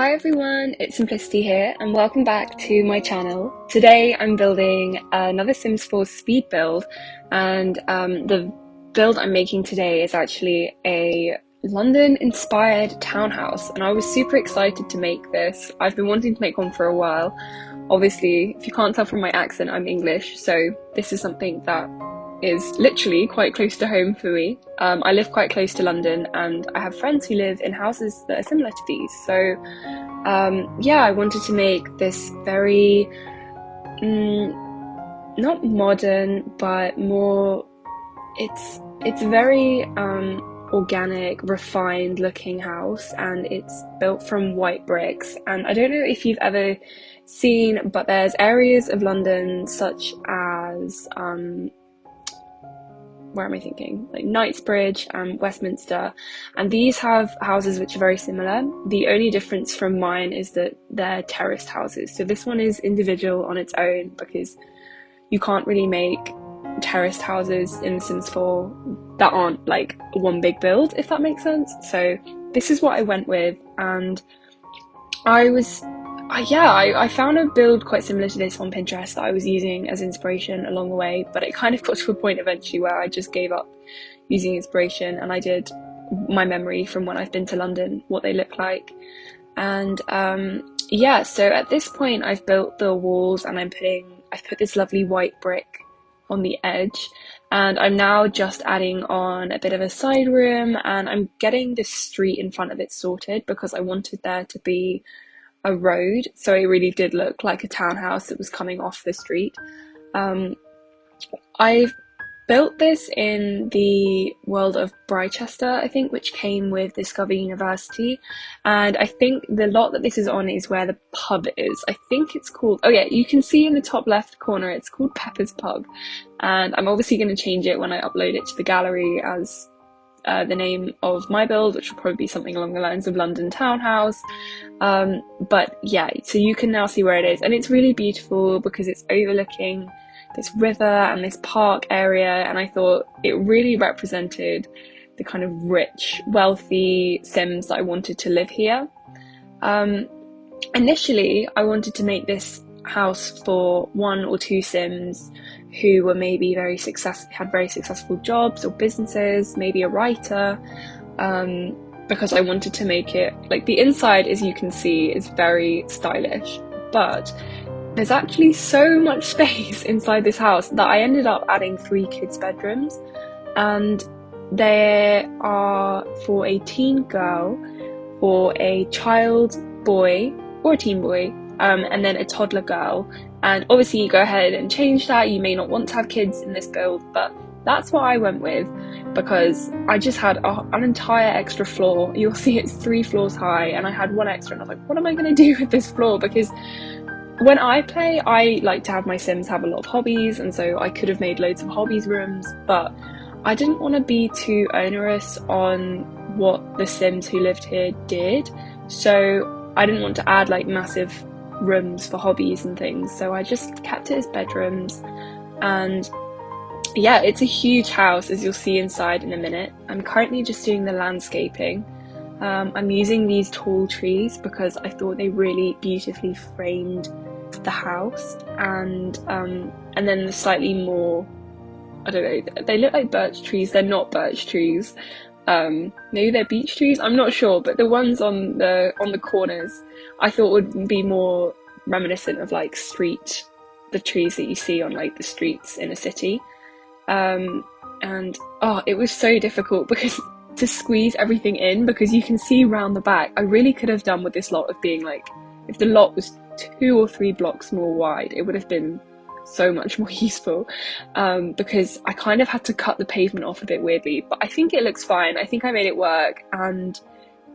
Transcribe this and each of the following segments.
Hi everyone, it's Simplicity here and welcome back to my channel. Today I'm building another Sims 4 speed build, and the build I'm making today is actually a London inspired townhouse, and I was super excited to make this. I've been wanting to make one for a while. Obviously, if you can't tell from my accent, I'm English, so this is something that is literally quite close to home for me. I live quite close to London and I have friends who live in houses that are similar to these. So yeah, I wanted to make this very, not modern, but more, it's very organic, refined looking house, and it's built from white bricks. And I don't know if you've ever seen, but there's areas of London such as where am I thinking? Like Knightsbridge and Westminster, and these have houses which are very similar. The only difference from mine is that they're terraced houses. So this one is individual on its own because you can't really make terraced houses in The Sims 4 that aren't like one big build, if that makes sense. So this is what I went with, and I found a build quite similar to this on Pinterest that I was using as inspiration along the way, but it kind of got to a point eventually where I just gave up using inspiration and I did my memory from when I've been to London, what they look like. And yeah, so at this point I've built the walls and I've put this lovely white brick on the edge, and I'm now just adding on a bit of a side room, and I'm getting the street in front of it sorted because I wanted there to be a road, so it really did look like a townhouse that was coming off the street. I've built this in the world of Brychester, I think, which came with Discover University, and I think the lot that this is on is where the pub is. I think it's called, oh yeah, you can see in the top left corner it's called Pepper's Pub, and I'm obviously going to change it when I upload it to the gallery as the name of my build, which will probably be something along the lines of London Townhouse. But yeah, so you can now see where it is, and it's really beautiful because it's overlooking this river and this park area, and I thought it really represented the kind of rich, wealthy Sims that I wanted to live here. Initially, I wanted to make this house for 1 or 2 Sims who were maybe had very successful jobs or businesses, maybe a writer, because I wanted to make it, like, the inside, as you can see, is very stylish, but there's actually so much space inside this house that I ended up adding 3 kids' bedrooms, and there are for a teen girl, for a child boy or a teen boy, and then a toddler girl. And obviously you go ahead and change that. You may not want to have kids in this build, but that's what I went with because I just had an entire extra floor. You'll see it's 3 floors high, and I had 1 extra, and I was like, what am I going to do with this floor? Because when I play, I like to have my Sims have a lot of hobbies, and so I could have made loads of hobbies rooms, but I didn't want to be too onerous on what the Sims who lived here did, so I didn't want to add like massive rooms for hobbies and things, so I just kept it as bedrooms. And yeah, it's a huge house, as you'll see inside in a minute. I'm currently just doing the landscaping. I'm using these tall trees because I thought they really beautifully framed the house, and then the slightly more, I don't know, they look like birch trees. They're not birch trees. Maybe they're beech trees, I'm not sure, but the ones on the corners I thought would be more reminiscent of like the trees that you see on like the streets in a city. And oh, it was so difficult because to squeeze everything in, because you can see round the back. I really could have done with this lot of being like, if the lot was 2 or 3 blocks more wide, it would have been so much more useful, because I kind of had to cut the pavement off a bit weirdly, but I think it looks fine. I think I made it work. And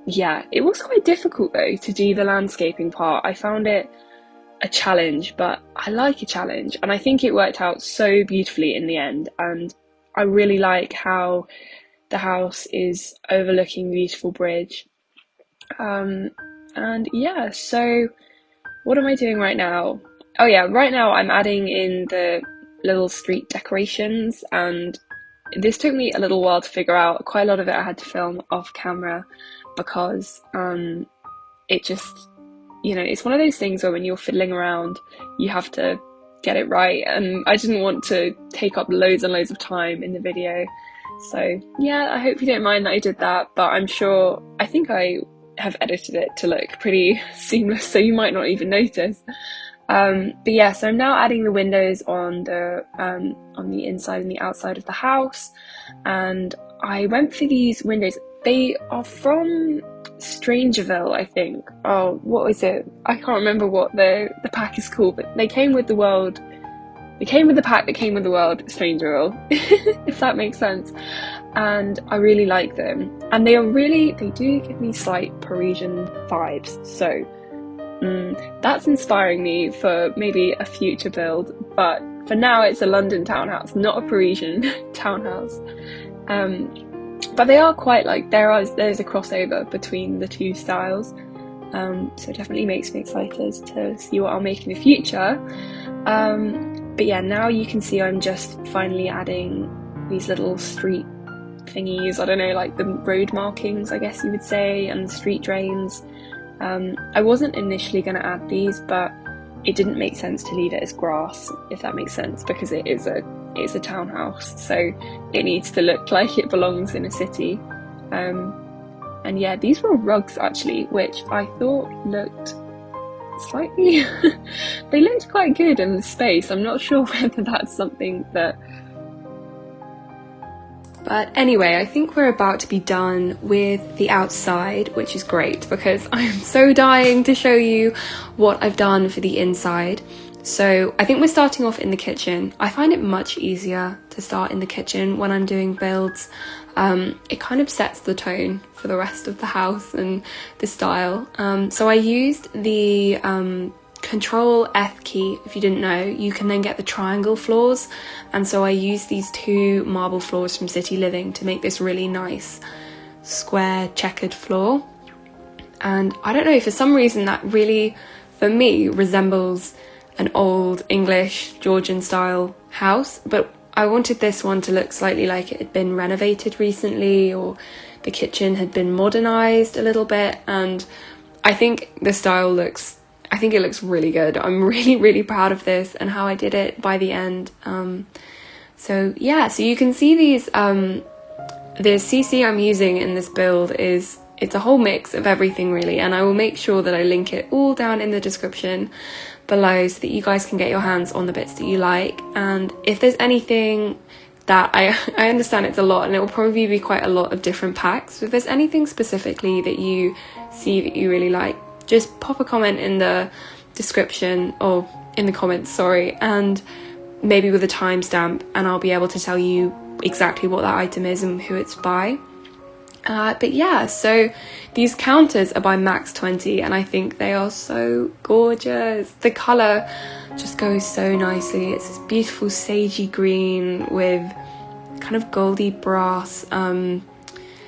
yeah, it was quite difficult though to do the landscaping part. I found it a challenge, but I like a challenge, and I think it worked out so beautifully in the end. And I really like how the house is overlooking the beautiful bridge. And yeah, so what am I doing right now? Oh yeah, right now I'm adding in the little street decorations, and this took me a little while to figure out. Quite a lot of it I had to film off camera because it just you know, it's one of those things where when you're fiddling around, you have to get it right, and I didn't want to take up loads and loads of time in the video. So yeah, I hope you don't mind that I did that, but I think I have edited it to look pretty seamless, so you might not even notice. But yeah, so I'm now adding the windows on the inside and the outside of the house, and I went for these windows. They are from Strangerville, I think. Oh, what is it? I can't remember what the pack is called, but they came with the world. They came with the pack that came with the world, Strangerville, if that makes sense. And I really like them. And they do give me slight Parisian vibes. So that's inspiring me for maybe a future build. But for now, it's a London townhouse, not a Parisian townhouse. But they are quite like, there's a crossover between the two styles. So it definitely makes me excited to see what I'll make in the future. But yeah, now you can see I'm just finally adding these little street thingies, I don't know, like the road markings, I guess you would say, and the street drains. I wasn't initially going to add these, but it didn't make sense to leave it as grass, if that makes sense, because it's a townhouse, so it needs to look like it belongs in a city. And yeah, these were rugs actually, which I thought looked slightly they looked quite good in the space. I'm not sure whether that's something that... But anyway, I think we're about to be done with the outside, which is great because I'm so dying to show you what I've done for the inside. So I think we're starting off in the kitchen. I find it much easier to start in the kitchen when I'm doing builds. It kind of sets the tone for the rest of the house and the style. So I used the Control F key. If you didn't know, you can then get the triangle floors, and so I used these two marble floors from City Living to make this really nice square checkered floor. And I don't know, for some reason that really, for me, resembles an old English Georgian style house, but I wanted this one to look slightly like it had been renovated recently, or the kitchen had been modernized a little bit. And I think the style looks, I think it looks really good. I'm really, really proud of this and how I did it by the end. So yeah, so you can see these, the CC I'm using in this build it's a whole mix of everything really, and I will make sure that I link it all down in the description below so that you guys can get your hands on the bits that you like. And if there's anything that I understand it's a lot, and it will probably be quite a lot of different packs, so if there's anything specifically that you see that you really like, just pop a comment in the description, or in the comments, sorry, and maybe with a timestamp, and I'll be able to tell you exactly what that item is and who it's by. But yeah, so these counters are by Max 20, and I think they are so gorgeous. The colour just goes so nicely. It's this beautiful sagey green with kind of goldy brass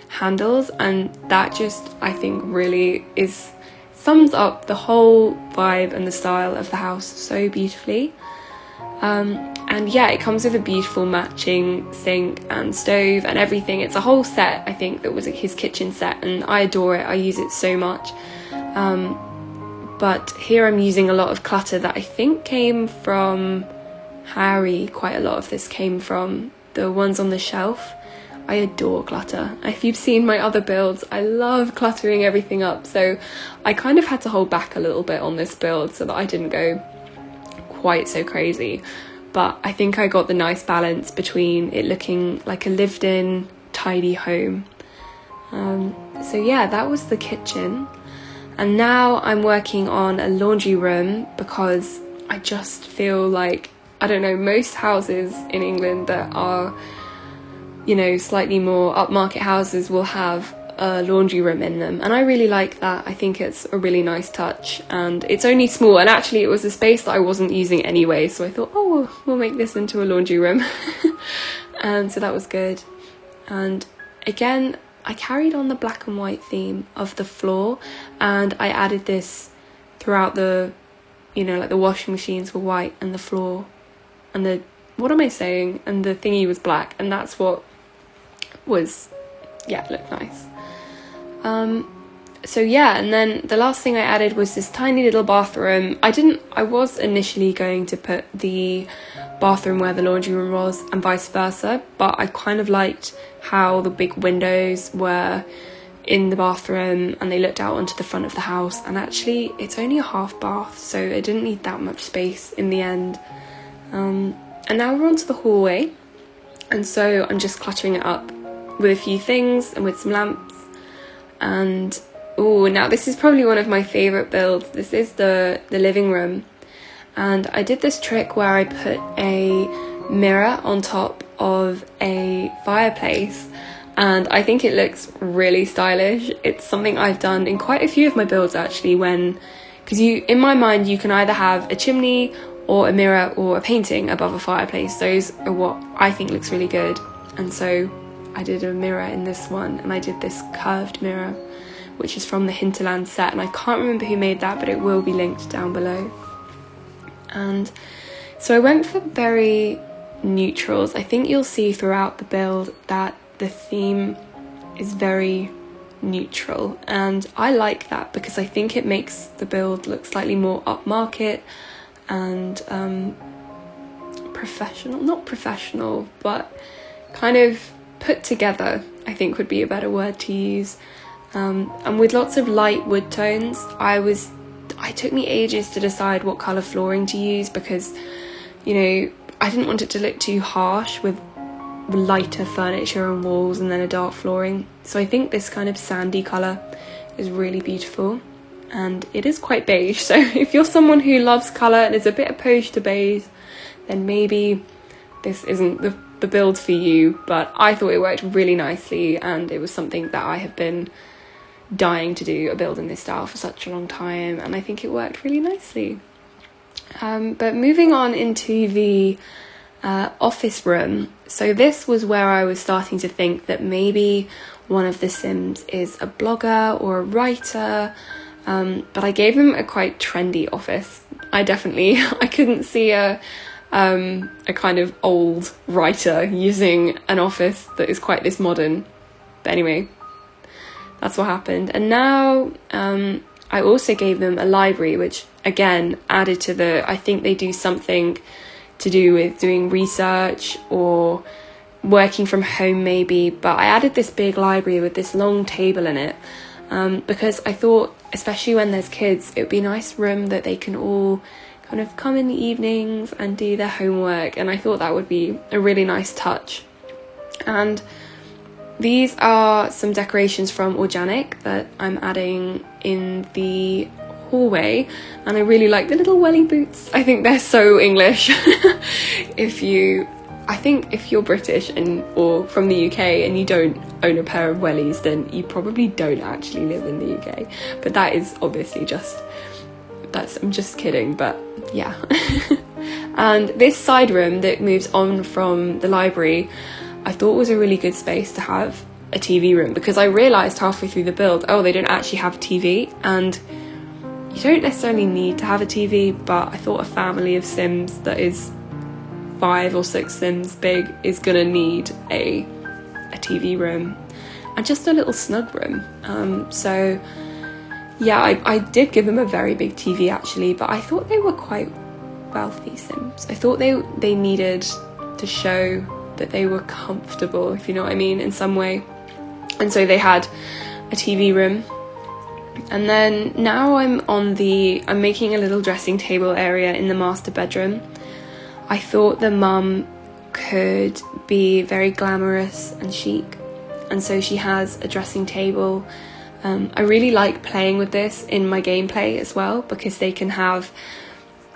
handles, and that just, I think, really sums up the whole vibe and the style of the house so beautifully. And yeah, it comes with a beautiful matching sink and stove and everything. It's a whole set, I think, that was his kitchen set, and I adore it. I use it so much. But here I'm using a lot of clutter that I think came from Harry. Quite a lot of this came from the ones on the shelf. I adore clutter. If you've seen my other builds, I love cluttering everything up. So I kind of had to hold back a little bit on this build so that I didn't go quite so crazy. But I think I got the nice balance between it looking like a lived-in, tidy home. So yeah, that was the kitchen. And now I'm working on a laundry room because I just feel like, I don't know, most houses in England that are, you know, slightly more upmarket houses will have a laundry room in them, and I really like that. I think it's a really nice touch, and it's only small, and actually it was a space that I wasn't using anyway, so I thought, oh, we'll make this into a laundry room. And so that was good. And again, I carried on the black and white theme of the floor, and I added this throughout the, you know, like the washing machines were white and the floor and the, what am I saying, and the thingy was black, and that's what was, yeah, it looked nice. So yeah, and then the last thing I added was this tiny little bathroom. I was initially going to put the bathroom where the laundry room was and vice versa, but I kind of liked how the big windows were in the bathroom and they looked out onto the front of the house, and actually it's only a half bath, so it didn't need that much space in the end. And now we're onto the hallway, and so I'm just cluttering it up with a few things and with some lamps. And now this is probably one of my favourite builds. This is the living room, and I did this trick where I put a mirror on top of a fireplace, and I think it looks really stylish. It's something I've done in quite a few of my builds actually, because in my mind you can either have a chimney or a mirror or a painting above a fireplace. Those are what I think looks really good, and so I did a mirror in this one, and I did this curved mirror which is from the Hinterland set, and I can't remember who made that, but it will be linked down below. And so I went for very neutrals. I think you'll see throughout the build that the theme is very neutral, and I like that because I think it makes the build look slightly more upmarket and professional, not professional, but kind of put together, I think would be a better word to use. And with lots of light wood tones, it took me ages to decide what colour flooring to use, because, you know, I didn't want it to look too harsh with lighter furniture and walls and then a dark flooring. So I think this kind of sandy colour is really beautiful, and it is quite beige. So if you're someone who loves colour and is a bit opposed to beige, then maybe this isn't the build for you, but I thought it worked really nicely, and it was something that I have been dying to do, a build in this style, for such a long time, and I think it worked really nicely. But moving on into the office room, so this was where I was starting to think that maybe one of the Sims is a blogger or a writer, but I gave them a quite trendy office. I couldn't see a kind of old writer using an office that is quite this modern. But anyway, that's what happened. And now I also gave them a library, which again added to I think they do something to do with doing research or working from home maybe, but I added this big library with this long table in it, because I thought, especially when there's kids, it would be a nice room that they can all kind of come in the evenings and do their homework, and I thought that would be a really nice touch. And these are some decorations from Organic that I'm adding in the hallway, and I really like the little welly boots. I think they're so English. If you're British or from the UK and you don't own a pair of wellies, then you probably don't actually live in the UK. But that is obviously I'm just kidding, but yeah. And this side room that moves on from the library, I thought was a really good space to have a TV room, because I realised halfway through the build, they don't actually have a TV, and you don't necessarily need to have a TV, but I thought a family of Sims that is 5 or 6 Sims big is gonna need a TV room, and just a little snug room. So yeah, I did give them a very big TV actually, but I thought they were quite wealthy Sims. I thought they needed to show that they were comfortable, if you know what I mean, in some way. And so they had a TV room. And then now I'm making a little dressing table area in the master bedroom. I thought the mum could be very glamorous and chic, and so she has a dressing table. I really like playing with this in my gameplay as well, because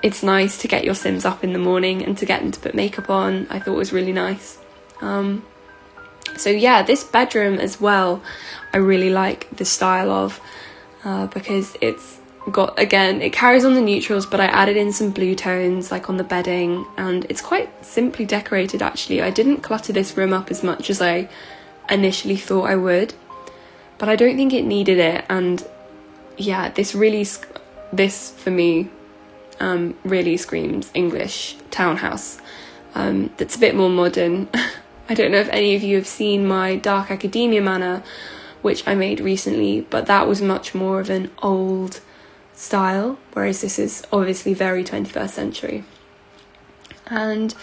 it's nice to get your Sims up in the morning and to get them to put makeup on. I thought it was really nice. So yeah, this bedroom as well, I really like the style of, because it's got, again, it carries on the neutrals, but I added in some blue tones like on the bedding, and it's quite simply decorated actually. I didn't clutter this room up as much as I initially thought I would, but I don't think it needed it. And yeah, this for me really screams English townhouse. That's a bit more modern. I don't know if any of you have seen my Dark Academia manor, which I made recently, but that was much more of an old style, whereas this is obviously very 21st century. And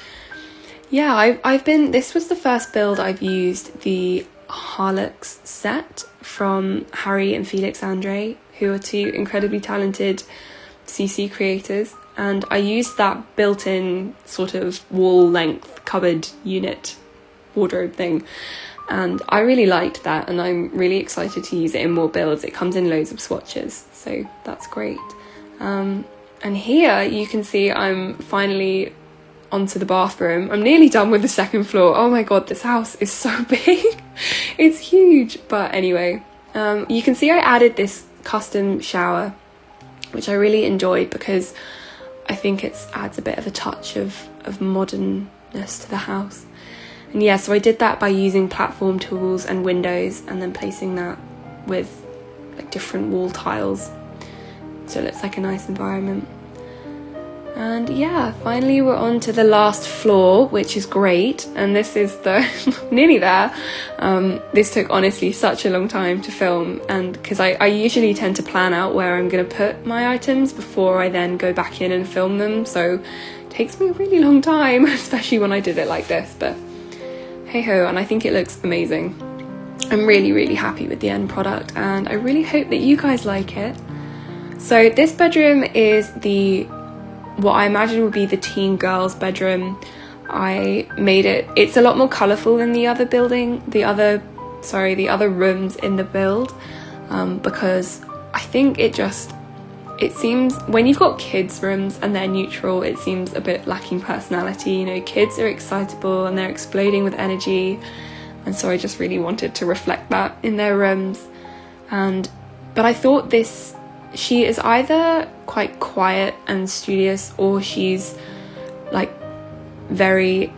yeah, this was the first build I've used the Harlux set from Harry and Felix Andre, who are two incredibly talented CC creators, and I used that built-in sort of wall-length cupboard unit wardrobe thing, and I really liked that, and I'm really excited to use it in more builds. It comes in loads of swatches, so that's great. And here you can see I'm finally onto the bathroom. I'm nearly done with the second floor. Oh my god, this house is so big. It's huge. But anyway, you can see I added this custom shower, which I really enjoyed because I think it adds a bit of a touch of modernness to the house. And yeah, so I did that by using platform tools and windows, and then placing that with like different wall tiles, so it looks like a nice environment. And yeah, finally we're on to the last floor, which is great, and this is the nearly there. This took honestly such a long time to film, and because I usually tend to plan out where I'm going to put my items before I then go back in and film them, so it takes me a really long time, especially when I did it like this, but hey ho, and I think it looks amazing. I'm really happy with the end product, and I really hope that you guys like it. So this bedroom is what I imagine would be the teen girls bedroom. I made it's a lot more colourful than the other rooms in the build, because I think it seems when you've got kids rooms and they're neutral, it seems a bit lacking personality. You know, kids are excitable and they're exploding with energy, and so I just really wanted to reflect that in their rooms. But I thought she is either quite quiet and studious, or she's like very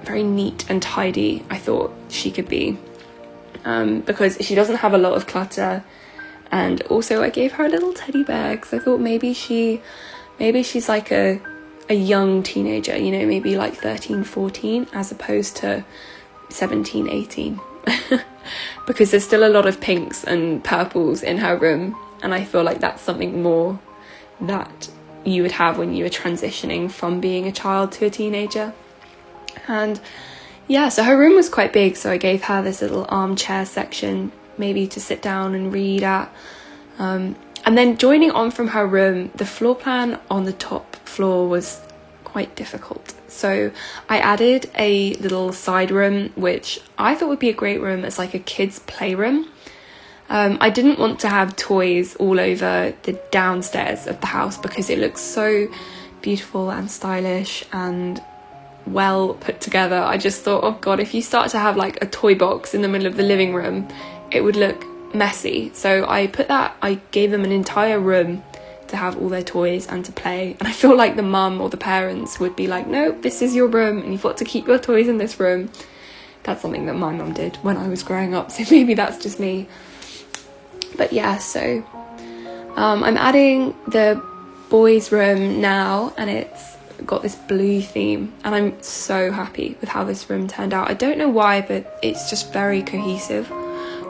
neat and tidy. I thought she could be, because she doesn't have a lot of clutter, and also I gave her a little teddy bear because I thought maybe she's like a young teenager, you know, maybe like 13, 14 as opposed to 17, 18 because there's still a lot of pinks and purples in her room. And I feel like that's something more that you would have when you were transitioning from being a child to a teenager. And yeah, so her room was quite big, so I gave her this little armchair section, maybe to sit down and read at. And then joining on from her room, the floor plan on the top floor was quite difficult. So I added a little side room, which I thought would be a great room as like a kid's playroom. I didn't want to have toys all over the downstairs of the house because it looks so beautiful and stylish and well put together. I just thought, oh god, if you start to have like a toy box in the middle of the living room, it would look messy. So I gave them an entire room to have all their toys and to play. And I feel like the mum or the parents would be like, no, this is your room and you've got to keep your toys in this room. That's something that my mum did when I was growing up, so maybe that's just me. But yeah, so I'm adding the boys' room now, and it's got this blue theme, and I'm so happy with how this room turned out. I don't know why, but it's just very cohesive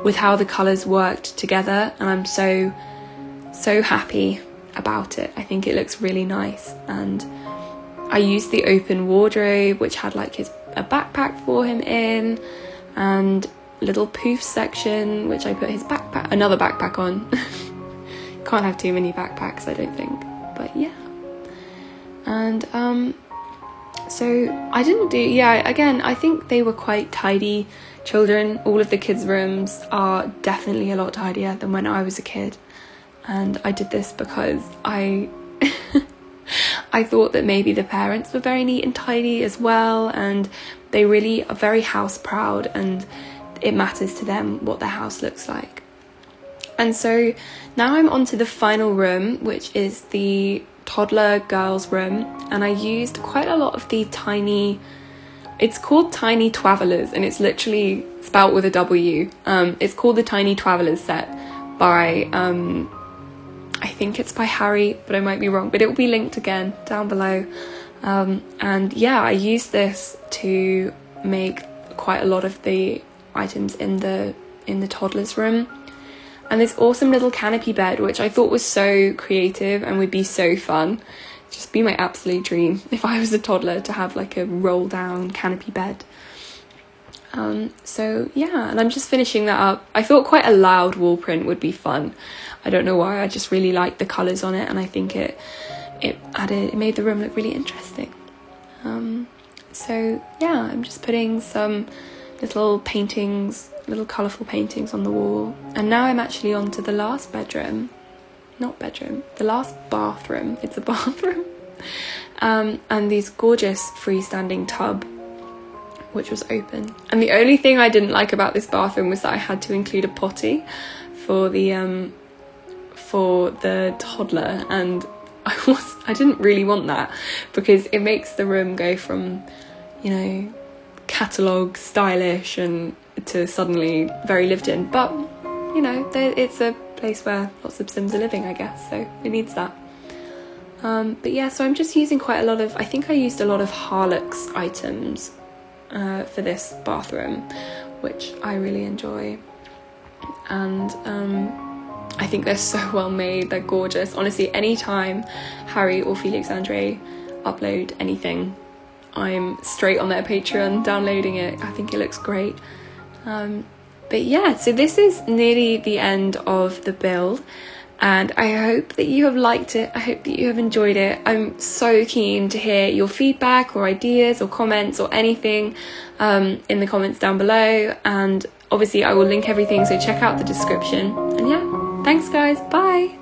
with how the colours worked together, and I'm so happy about it. I think it looks really nice, and I used the open wardrobe, which had like a backpack for him in, and little poof section, which I put another backpack on. Can't have too many backpacks, I don't think, but yeah. And so I didn't again, I think they were quite tidy children. All of the kids' rooms are definitely a lot tidier than when I was a kid, and I did this because I thought that maybe the parents were very neat and tidy as well, and they really are very house proud, and it matters to them what their house looks like. And so now I'm on to the final room, which is the toddler girls room, and I used quite a lot of the it's called Tiny Twavelers, and it's literally spelt with a W. It's called the Tiny Twavelers set by I think it's by Harry, but I might be wrong, but it will be linked again down below. And yeah, I used this to make quite a lot of the items in the in the toddler's room. And this awesome little canopy bed, which I thought was so creative and would be so fun. Just be my absolute dream if I was a toddler, to have like a roll down canopy bed. So yeah, and I'm just finishing that up. I thought quite a loud wall print would be fun. I don't know why, I just really liked the colours on it, and I think it made the room look really interesting. So yeah, I'm just putting some little paintings, little colourful paintings on the wall. And now I'm actually on to the last bedroom. Not bedroom, the last bathroom. It's a bathroom. And these gorgeous freestanding tub, which was open. And the only thing I didn't like about this bathroom was that I had to include a potty for the toddler, and I didn't really want that, because it makes the room go from, you know, catalogue stylish and to suddenly very lived in. But you know, it's a place where lots of Sims are living, I guess, so it needs that. But yeah, so I'm just using quite a lot of, I think I used a lot of Harlux items for this bathroom, which I really enjoy. And I think they're so well made, they're gorgeous. Honestly, anytime Harry or Felix Andre upload anything, I'm straight on their Patreon downloading it. I think it looks great. But yeah, so this is nearly the end of the build, and I hope that you have liked it. I hope that you have enjoyed it. I'm so keen to hear your feedback or ideas or comments or anything in the comments down below, and obviously I will link everything, so check out the description. And yeah, thanks guys, bye!